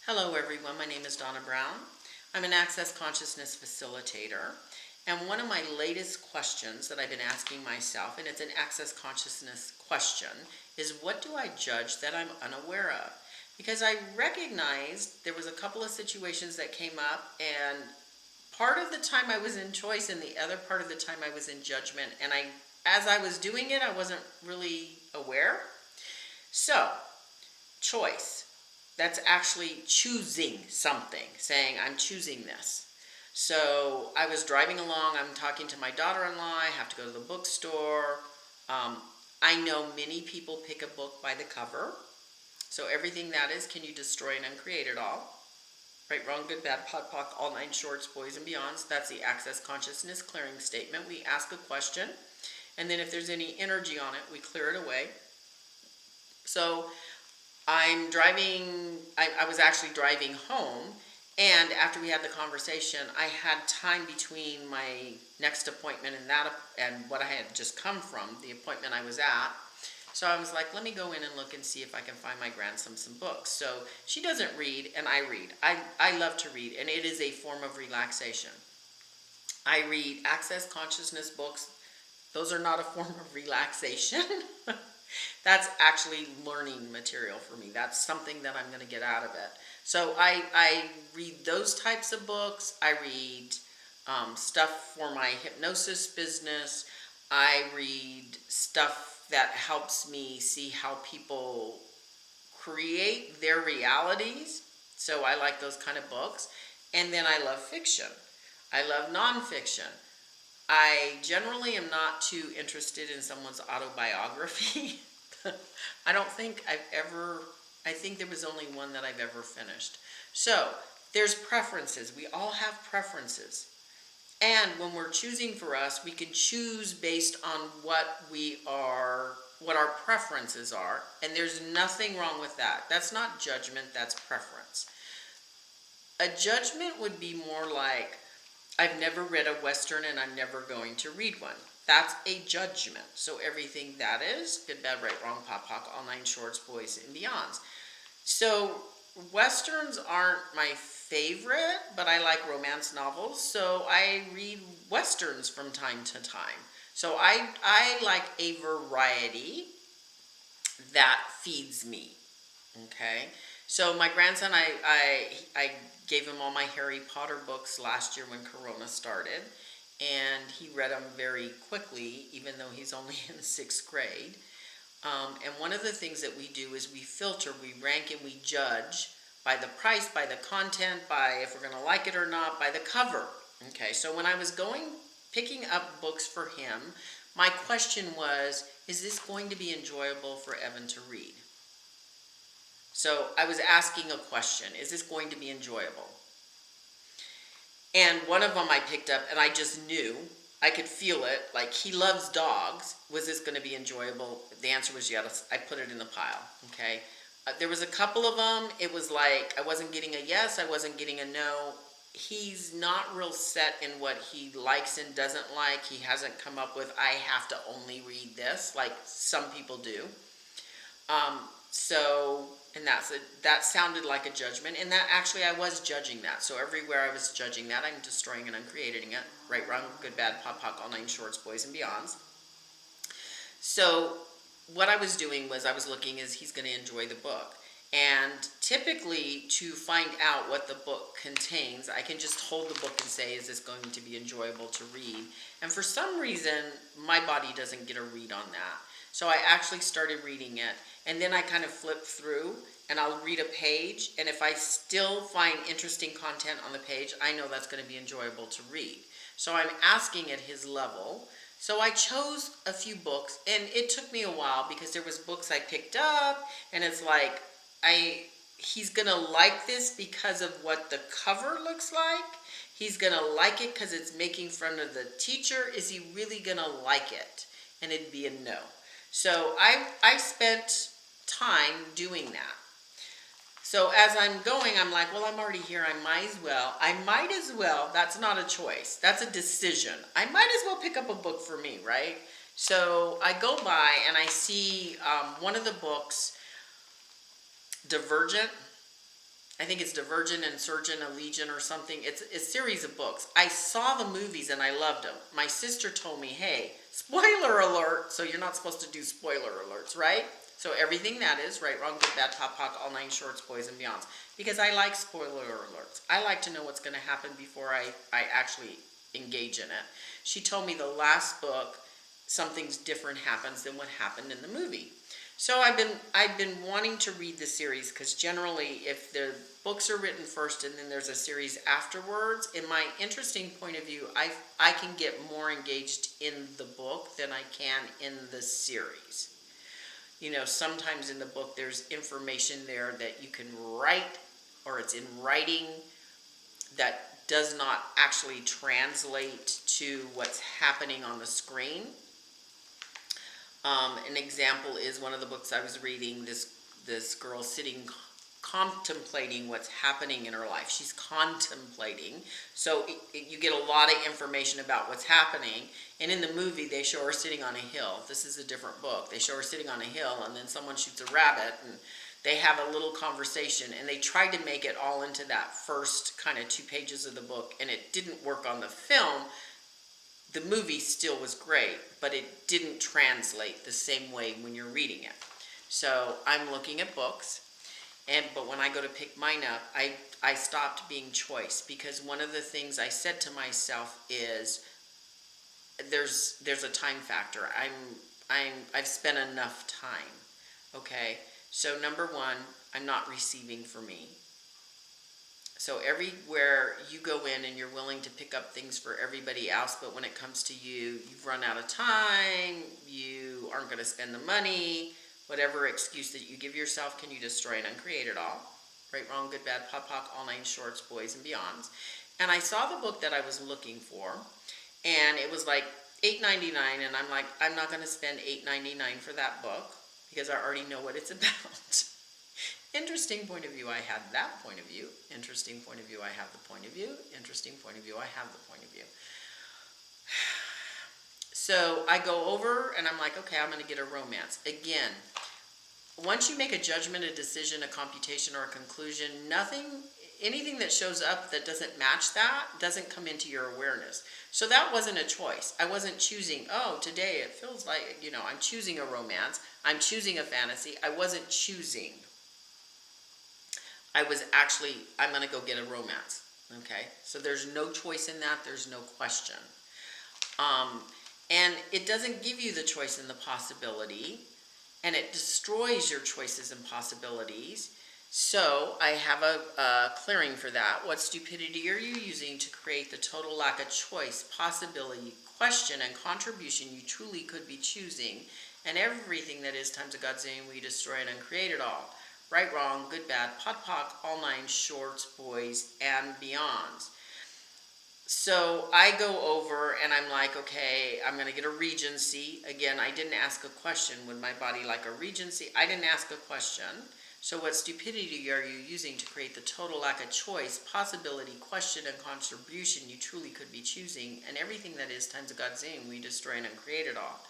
Hello everyone, my name is Donna Brown. I'm an Access Consciousness facilitator, and one of my latest questions that I've been asking myself, and it's an Access Consciousness question, is what do I judge that I'm unaware of? Because I recognized there was a couple of situations that came up, and part of the time I was in choice and the other part of the time I was in judgment, and as I was doing it, I wasn't really aware. So, choice. That's actually choosing something, saying I'm choosing this. So I was driving along, I'm talking to my daughter-in-law, I have to go to the bookstore. Um, I know many people pick a book by the cover. So everything that is, can you destroy and uncreate it all? Right, wrong, good, bad, POD, POC, all nine shorts, boys and beyonds. That's the Access Consciousness clearing statement. We ask a question, and then if there's any energy on it, we clear it away. So I'm driving, I was actually driving home, and after we had the conversation, I had time between my next appointment and what I had just come from, the appointment I was at. So I was like, let me go in and look and see if I can find my grandson some books. So she doesn't read, and I read. I love to read, and it is a form of relaxation. I read Access Consciousness books. Those are not a form of relaxation. That's actually learning material for me. That's something that I'm going to get out of it. So I read those types of books. I read stuff for my hypnosis business. I read stuff that helps me see how people create their realities. So I like those kind of books. And then I love fiction. I love nonfiction. I generally am not too interested in someone's autobiography. I don't think I think there was only one that I've ever finished. So, there's preferences. We all have preferences. And when we're choosing for us, we can choose based on what our preferences are. And there's nothing wrong with that. That's not judgment, that's preference. A judgment would be more like, I've never read a Western and I'm never going to read one. That's a judgment. So everything that is, good, bad, right, wrong, pop, poc, all nine shorts, boys and beyonds. So Westerns aren't my favorite, but I like romance novels. So I read Westerns from time to time. So I like a variety that feeds me. Okay. So my grandson, I gave him all my Harry Potter books last year when Corona started, and he read them very quickly, even though he's only in the 6th grade. And one of the things that we do is we filter, we rank, and we judge by the price, by the content, by if we're going to like it or not, by the cover. Okay, so when I was picking up books for him, my question was, is this going to be enjoyable for Evan to read? So I was asking a question, is this going to be enjoyable? And one of them I picked up and I just knew, I could feel it, like he loves dogs. Was this going to be enjoyable? The answer was yes. I put it in the pile, okay? There was a couple of them, it was like I wasn't getting a yes, I wasn't getting a no. He's not real set in what he likes and doesn't like. He hasn't come up with, I have to only read this, like some people do. And that sounded like a judgment, and that actually I was judging that. So everywhere I was judging that, I'm destroying and uncreating it. Right, wrong, good, bad, pop, poc, all nine shorts, boys and beyonds. So what I was doing was I was looking, is he's going to enjoy the book? And typically to find out what the book contains, I can just hold the book and say, is this going to be enjoyable to read? And for some reason, my body doesn't get a read on that. So I actually started reading it, and then I kind of flip through and I'll read a page, and if I still find interesting content on the page, I know that's going to be enjoyable to read. So I'm asking at his level. So I chose a few books, and it took me a while because there was books I picked up, and it's like, he's going to like this because of what the cover looks like. He's going to like it because it's making fun of the teacher. Is he really going to like it? And it'd be a no. So I spent time doing that. So as I'm going, I'm like, well, I'm already here. I might as well. That's not a choice. That's a decision. I might as well pick up a book for me, right? So I go by and I see one of the books, Divergent. I think it's Divergent, Insurgent, Allegiant or something. It's a series of books. I saw the movies and I loved them. My sister told me, hey, spoiler alert. So you're not supposed to do spoiler alerts, right? So everything that is, right, wrong, good, bad, pop, pock, all nine shorts, boys and beyonds. Because I like spoiler alerts. I like to know what's going to happen before I actually engage in it. She told me the last book, something's different happens than what happened in the movie. So I've been wanting to read the series because generally if the books are written first and then there's a series afterwards, in my interesting point of view, I can get more engaged in the book than I can in the series. You know, sometimes in the book there's information there that you can write or it's in writing that does not actually translate to what's happening on the screen. An example is one of the books I was reading, this girl sitting contemplating what's happening in her life. She's contemplating. So you get a lot of information about what's happening. And in the movie, they show her sitting on a hill. This is a different book. They show her sitting on a hill, and then someone shoots a rabbit, and they have a little conversation. And they tried to make it all into that first kind of 2 pages of the book, and it didn't work on the film. The movie still was great, but it didn't translate the same way when you're reading it. So I'm looking at books, but when I go to pick mine up, I stopped being choice, because one of the things I said to myself is there's a time factor. I've spent enough time. Okay, so number one, I'm not receiving for me. So everywhere you go in and you're willing to pick up things for everybody else, but when it comes to you, you've run out of time, you aren't going to spend the money, whatever excuse that you give yourself, can you destroy and uncreate it all? Right, wrong, good, bad, pop, pock, all nine shorts, boys and beyonds. And I saw the book that I was looking for, and it was like $8.99, and I'm like, I'm not going to spend $8.99 for that book because I already know what it's about. Interesting point of view, I had that point of view. Interesting point of view, I have the point of view. Interesting point of view, I have the point of view. So I go over and I'm like, okay, I'm going to get a romance. Again, once you make a judgment, a decision, a computation, or a conclusion, anything that shows up that doesn't match that doesn't come into your awareness. So that wasn't a choice. I wasn't choosing, oh, today it feels like, I'm choosing a romance. I'm choosing a fantasy. I wasn't choosing. I was actually, I'm going to go get a romance. Okay? So there's no choice in that. There's no question. And it doesn't give you the choice and the possibility. And it destroys your choices and possibilities. So I have a clearing for that. What stupidity are you using to create the total lack of choice, possibility, question, and contribution you truly could be choosing? And everything that is times a godzillion, we destroy and uncreate it all. Right, wrong, good, bad, pot, pock, all nine shorts, boys, and beyonds. So I go over and I'm like, okay, I'm going to get a regency. Again, I didn't ask a question. Would my body like a regency? I didn't ask a question. So what stupidity are you using to create the total lack of choice, possibility, question, and contribution you truly could be choosing? And everything that is times a godzillion, we destroy and uncreate it all.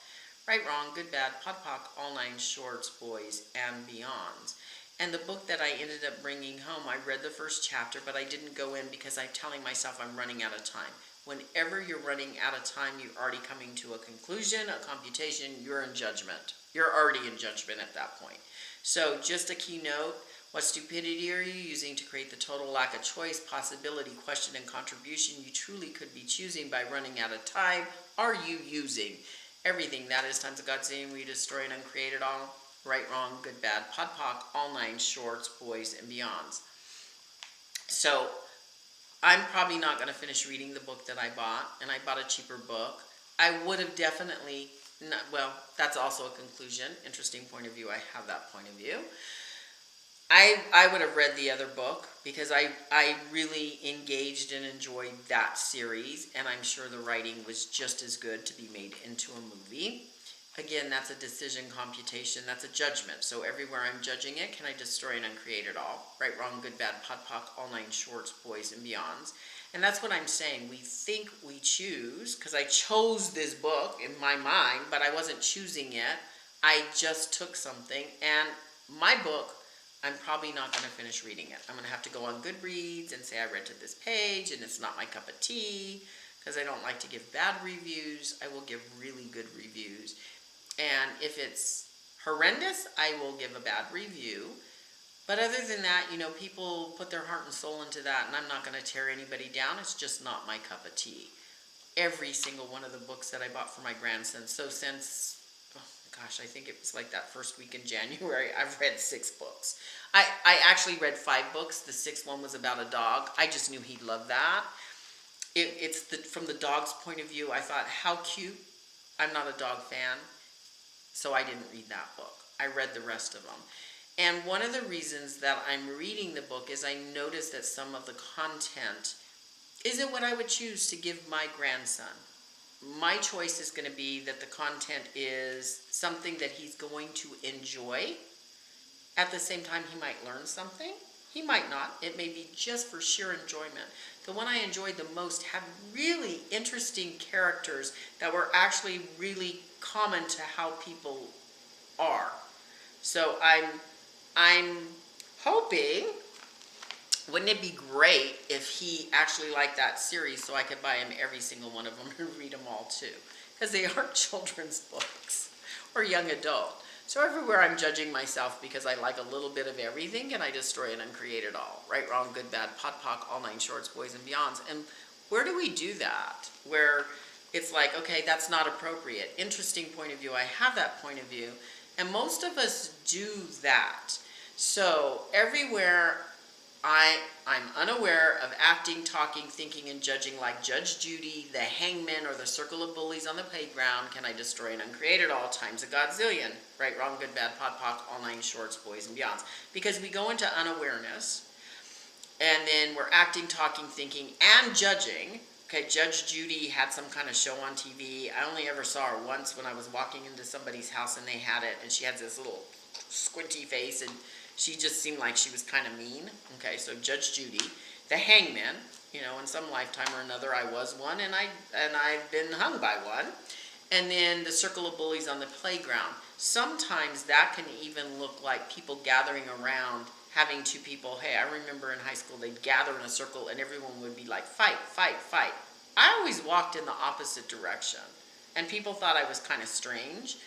Right, wrong, good, bad, pot, pock, all nine shorts, boys, and beyonds. And the book that I ended up bringing home, I read the first chapter, but I didn't go in because I'm telling myself I'm running out of time. Whenever you're running out of time, you're already coming to a conclusion, a computation, you're in judgment. You're already in judgment at that point. So just a keynote, what stupidity are you using to create the total lack of choice, possibility, question, and contribution you truly could be choosing by running out of time? Are you using everything that is times a godzillion, we destroy and uncreate it all? Right, wrong, good, bad, pot, pock, all nine shorts, boys, and beyonds. So I'm probably not going to finish reading the book that I bought, and I bought a cheaper book. I would have definitely, that's also a conclusion. Interesting point of view. I have that point of view. I would have read the other book because I really engaged and enjoyed that series, and I'm sure the writing was just as good to be made into a movie. Again, that's a decision computation. That's a judgment. So everywhere I'm judging it, can I destroy and uncreate it all? Right, wrong, good, bad, pot, pock, all nine shorts, boys, and beyonds. And that's what I'm saying. We think we choose, because I chose this book in my mind, but I wasn't choosing it. I just took something. And my book, I'm probably not going to finish reading it. I'm going to have to go on Goodreads and say I read to this page and it's not my cup of tea, because I don't like to give bad reviews. I will give really good reviews. And if it's horrendous, I will give a bad review. But other than that, people put their heart and soul into that, and I'm not going to tear anybody down. It's just not my cup of tea. Every single one of the books that I bought for my grandson. So since, I think it was like that first week in January, I've read 6 books. I actually read 5 books. The 6th one was about a dog. I just knew he'd love that. From the dog's point of view, I thought, how cute. I'm not a dog fan, so I didn't read that book. I read the rest of them. And one of the reasons that I'm reading the book is I noticed that some of the content isn't what I would choose to give my grandson. My choice is going to be that the content is something that he's going to enjoy. At the same time, he might learn something. He might not. It may be just for sheer enjoyment. The one I enjoyed the most had really interesting characters that were actually really common to how people are. So I'm hoping, wouldn't it be great if he actually liked that series so I could buy him every single one of them and read them all too? Because they aren't children's books or young adult. So everywhere I'm judging myself because I like a little bit of everything and I destroy and uncreate it all. Right, wrong, good, bad, pot, pock, all 9 shorts, boys and beyonds. And where do we do that? Where it's like, okay, that's not appropriate. Interesting point of view. I have that point of view. And most of us do that. So everywhere I'm unaware of acting, talking, thinking, and judging like Judge Judy, the hangman, or the circle of bullies on the playground. Can I destroy and uncreate it all times a godzillion? Right, wrong, good, bad, pot, pock, all 9 shorts, boys and beyonds. Because we go into unawareness, and then we're acting, talking, thinking, and judging. Okay, Judge Judy had some kind of show on TV. I only ever saw her once when I was walking into somebody's house and they had it, and she had this little squinty face, and she just seemed like she was kind of mean. Okay, so Judge Judy, the hangman, in some lifetime or another I was one, and I've been hung by one. And then the circle of bullies on the playground. Sometimes that can even look like people gathering around, having 2 people. Hey, I remember in high school they'd gather in a circle and everyone would be like, fight, fight, fight. I always walked in the opposite direction, and people thought I was kind of strange.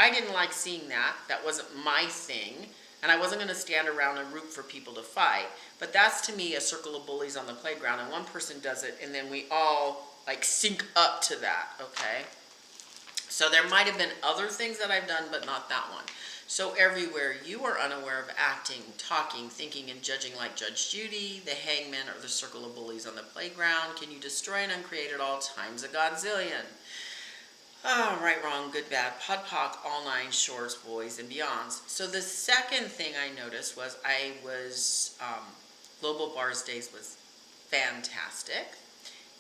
I didn't like seeing that. That wasn't my thing. And I wasn't going to stand around and root for people to fight. But that's, to me, a circle of bullies on the playground. And one person does it, and then we all, sync up to that, okay? So there might have been other things that I've done, but not that one. So everywhere you are unaware of acting, talking, thinking, and judging like Judge Judy, the hangman, or the circle of bullies on the playground, can you destroy and uncreate it all times a godzillion? Oh, right, wrong, good, bad, pot, pock, all 9 shorts, boys, and beyonds. So the second thing I noticed was Global Bars Days was fantastic.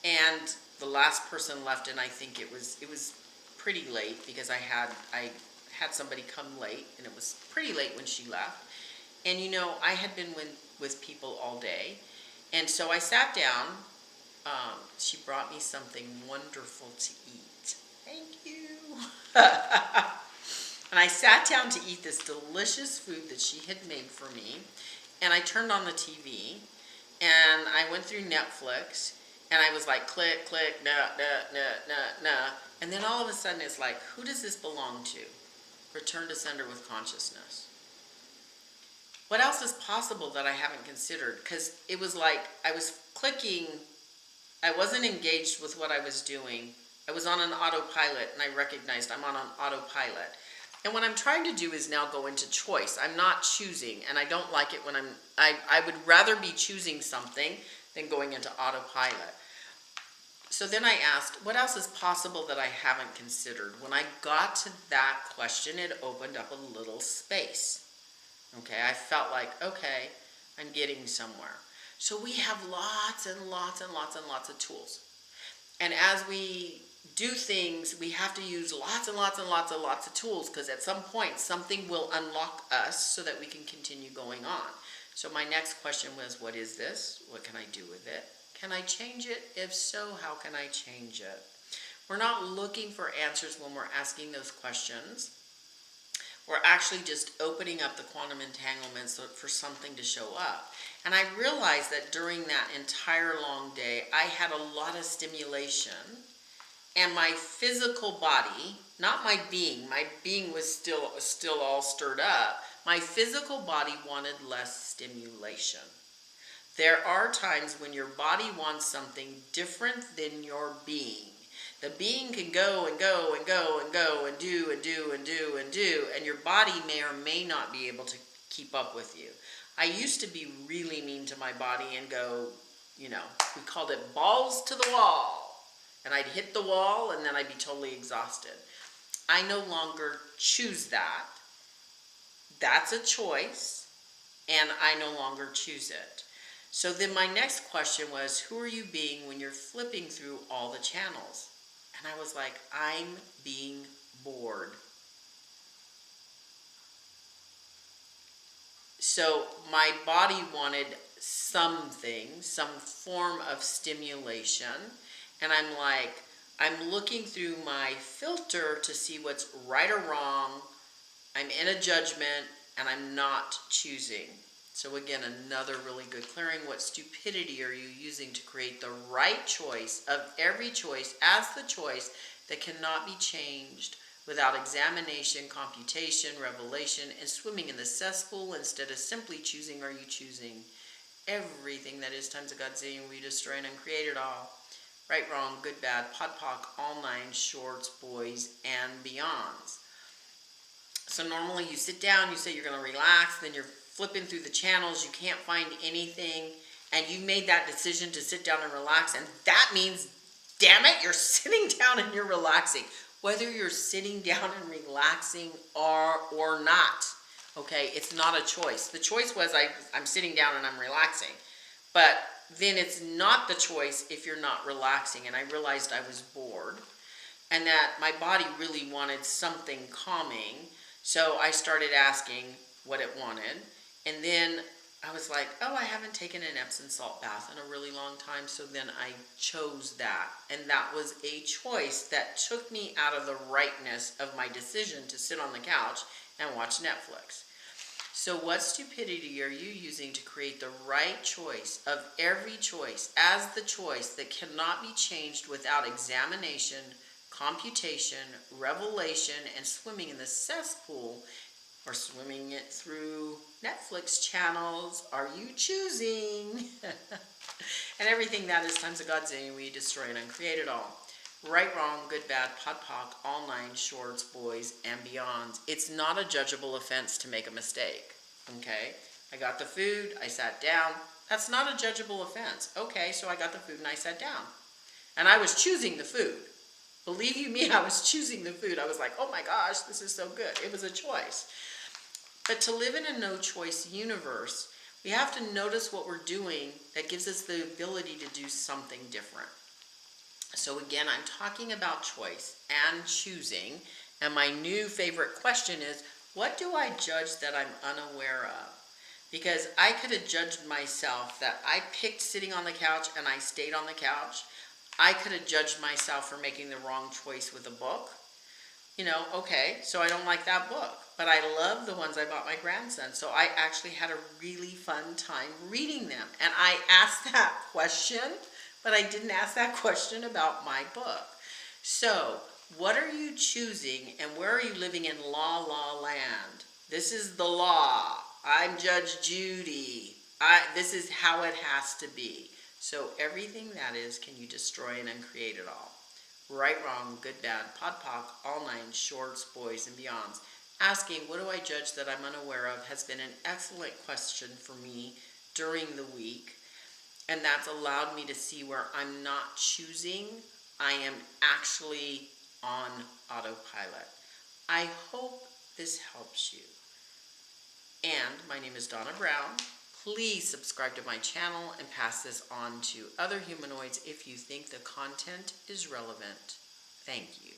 And the last person left, and I think it was pretty late because I had somebody come late, and it was pretty late when she left. And I had been with people all day. And so I sat down. She brought me something wonderful to eat. Thank you. And I sat down to eat this delicious food that she had made for me. And I turned on the TV, and I went through Netflix, and I was like, click, click, nah. And then all of a sudden it's like, who does this belong to? Return to sender with consciousness. What else is possible that I haven't considered? Because it was like I was clicking. I wasn't engaged with what I was doing. I was on an autopilot, and I recognized I'm on an autopilot. And what I'm trying to do is now go into choice. I'm not choosing, and I don't like it when I would rather be choosing something than going into autopilot. So then I asked, what else is possible that I haven't considered? When I got to that question, it opened up a little space. Okay, I felt like, okay, I'm getting somewhere. So we have lots and lots and lots and lots of tools. And as we do things, we have to use lots and lots and lots and lots of tools, because at some point something will unlock us so that we can continue going on. So my next question was, what is this? What can I do with it? Can I change it? If so, how can I change it? We're not looking for answers when we're asking those questions. We're actually just opening up the quantum entanglements for something to show up. And I realized that during that entire long day, I had a lot of stimulation, and my physical body, not my being was still all stirred up. My physical body wanted less stimulation. There are times when your body wants something different than your being. The being can go and go and go and go and do and do and do and do, and your body may or may not be able to keep up with you. I used to be really mean to my body and go, we called it balls to the wall. And I'd hit the wall and then I'd be totally exhausted. I no longer choose that. That's a choice, and I no longer choose it. So then my next question was, who are you being when you're flipping through all the channels? And I was like, I'm being bored. So my body wanted something, some form of stimulation. And I'm like, I'm looking through my filter to see what's right or wrong. I'm in a judgment and I'm not choosing. So again, another really good clearing. What stupidity are you using to create the right choice of every choice as the choice that cannot be changed without examination, computation, revelation, and swimming in the cesspool instead of simply choosing? Are you choosing everything that is times a godzillion, we destroy and uncreate it all? Right, wrong, good, bad, pod, poc, all nine, shorts, boys, and beyonds. So normally you sit down, you say you're going to relax, then you're flipping through the channels, you can't find anything, and you made that decision to sit down and relax, and that means, damn it, you're sitting down and you're relaxing. Whether you're sitting down and relaxing or not, okay, it's not a choice. The choice was I'm sitting down and I'm relaxing, but then it's not the choice if you're not relaxing. And I realized I was bored and that my body really wanted something calming. So I started asking what it wanted. And then I was like, oh, I haven't taken an Epsom salt bath in a really long time. So then I chose that. And that was a choice that took me out of the rightness of my decision to sit on the couch and watch Netflix. So what stupidity are you using to create the right choice of every choice as the choice that cannot be changed without examination, computation, revelation, and swimming in the cesspool or swimming it through Netflix channels? Are you choosing? And everything that is times a godzillion, we destroy and uncreate it all. Right, wrong, good, bad, pod, poc, all nine, shorts, boys, and beyonds. It's not a judgeable offense to make a mistake, okay? I got the food, I sat down. That's not a judgeable offense. Okay, so I got the food and I sat down. And I was choosing the food. Believe you me, I was choosing the food. I was like, oh my gosh, this is so good. It was a choice. But to live in a no-choice universe, we have to notice what we're doing that gives us the ability to do something different. So again, I'm talking about choice and choosing. And my new favorite question is, what do I judge that I'm unaware of? Because I could have judged myself that I picked sitting on the couch and I stayed on the couch. I could have judged myself for making the wrong choice with a book. Okay, so I don't like that book. But I love the ones I bought my grandson. So I actually had a really fun time reading them. And I asked that question, but I didn't ask that question about my book. So what are you choosing and where are you living in la land? This is the law. I'm Judge Judy. This is how it has to be. So everything that is, can you destroy and uncreate it all? Right, wrong, good, bad, pod, poc, all nine, shorts, boys, and beyonds. Asking, what do I judge that I'm unaware of, has been an excellent question for me during the week. And that's allowed me to see where I'm not choosing. I am actually on autopilot. I hope this helps you. And my name is Donna Brown. Please subscribe to my channel and pass this on to other humanoids if you think the content is relevant. Thank you.